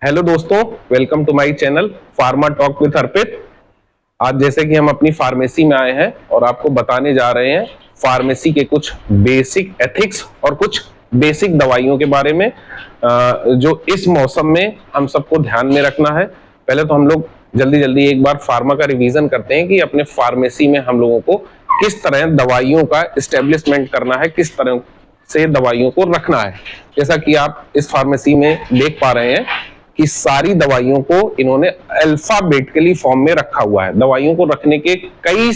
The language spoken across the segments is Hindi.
हेलो दोस्तों, welcome to my channel pharma talk with Arpit. आज जैसे कि हम अपनी फार्मेसी में आए हैं और आपको बताने जा रहे हैं फार्मेसी के कुछ बेसिक एथिक्स और कुछ बेसिक दवाइयों के बारे में, जो इस मौसम में हम सबको ध्यान में रखना है। पहले तो हम लोग जल्दी जल्दी एक बार फार्मा का रिवीजन करते हैं कि अपने फार्मेसी में हम लोगों को किस तरह दवाइयों का एस्टेब्लिशमेंट करना है, किस तरह से दवाइयों को रखना है। जैसा कि आप इस फार्मेसी में देख पा रहे हैं कि सारी दवाइयों को इन्होंने अल्फाबेटिकली फॉर्म में रखा हुआ है। दवाइयों को रखने के कई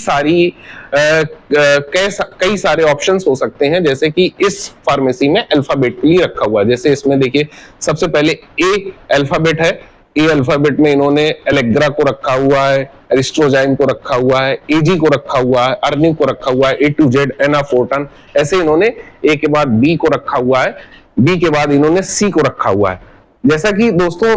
सारे ऑप्शंस हो सकते हैं, जैसे कि इस फार्मेसी में अल्फाबेटिकली रखा हुआ है। जैसे इसमें देखिए, सबसे पहले ए अल्फाबेट है। ए अल्फाबेट में इन्होंने एलेग्रा को रखा हुआ है, एरिस्ट्रोजाइन को रखा हुआ है, एजी को रखा हुआ है, अर्निक को रखा हुआ है, ए टू जेड, एनाफोर्टन। ऐसे इन्होंने ए के बाद बी को रखा हुआ है, बी के बाद इन्होंने सी को रखा हुआ है। जैसा कि दोस्तों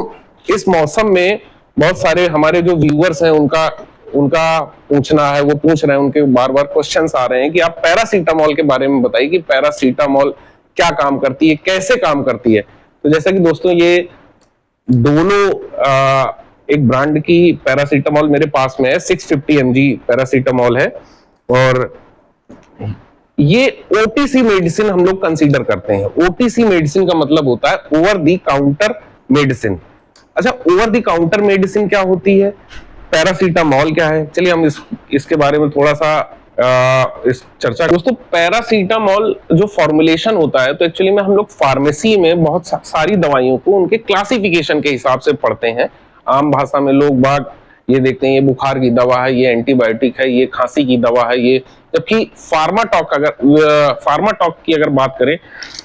इस मौसम में बहुत सारे हमारे जो व्यूअर्स हैं उनका पूछना है, वो पूछ रहे हैं, उनके बार बार क्वेश्चंस आ रहे हैं कि आप पैरासीटामोल के बारे में बताइए कि पैरासीटामोल क्या काम करती है, कैसे काम करती है। तो जैसा कि दोस्तों ये दोनों एक ब्रांड की पैरासीटामोल मेरे पास में है, 650 mg पैरासीटामोल है, और ये ओटीसी मेडिसिन हम लोग कंसीडर करते हैं। ओटीसी मेडिसिन का मतलब होता है ओवर दी काउंटर मेडिसिन। अच्छा, ओवर दी काउंटर मेडिसिन क्या होती है, पैरासीटामोल क्या है, चलिए हम इसके बारे में थोड़ा सा इस चर्चा। दोस्तों पैरासीटामोल जो फॉर्मुलेशन होता है, तो एक्चुअली में हम लोग फार्मेसी में बहुत सारी दवाइयों को उनके क्लासिफिकेशन के हिसाब से पढ़ते हैं। आम भाषा में लोग बात ये देखते हैं, ये बुखार की दवा है, ये एंटीबायोटिक है, ये खांसी की दवा है, ये। जबकि फार्माटॉक की अगर बात करें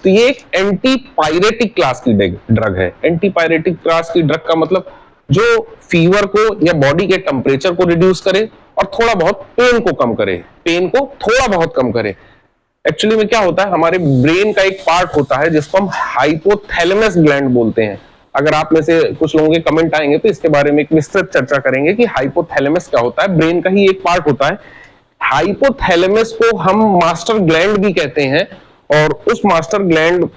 तो ये एक एंटीपायरेटिक क्लास की ड्रग है। एंटीपायरेटिक क्लास की ड्रग का मतलब जो फीवर को या बॉडी के टेम्परेचर को रिड्यूस करे और थोड़ा बहुत पेन को कम करे, पेन को थोड़ा बहुत कम करे। एक्चुअली में क्या होता है, हमारे ब्रेन का एक पार्ट होता है जिसको हम हाइपोथैलेमस ग्लैंड बोलते हैं। अगर आप में से कुछ लोगों के कमेंट आएंगे तो इसके बारे में एक विस्तृत चर्चा करेंगे कि हाइपोथैलेमस क्या होता है। ब्रेन का ही एक पार्ट होता है। हाइपोथैलेमस को हम मास्टर ग्लैंड भी कहते हैं, और उस मास्टर ग्लैंड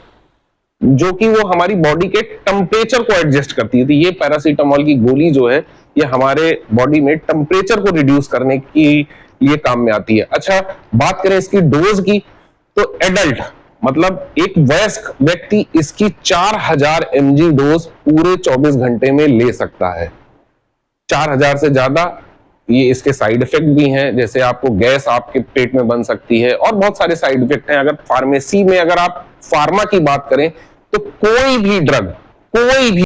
जो कि वो हमारी बॉडी के टेम्परेचर को एडजस्ट करती है। तो ये पैरासीटामोल की गोली जो है, ये हमारे बॉडी में टेम्परेचर को रिड्यूस करने की ये काम में आती है। अच्छा, बात करें इसकी डोज की, तो एडल्ट मतलब एक वयस्क व्यक्ति इसकी 4000 mg डोज पूरे 24 घंटे में ले सकता है। 4000 से ज्यादा ये इसके साइड इफेक्ट भी हैं, जैसे आपको गैस आपके पेट में बन सकती है और बहुत सारे साइड इफेक्ट हैं। अगर फार्मेसी में अगर आप फार्मा की बात करें तो कोई भी ड्रग, कोई भी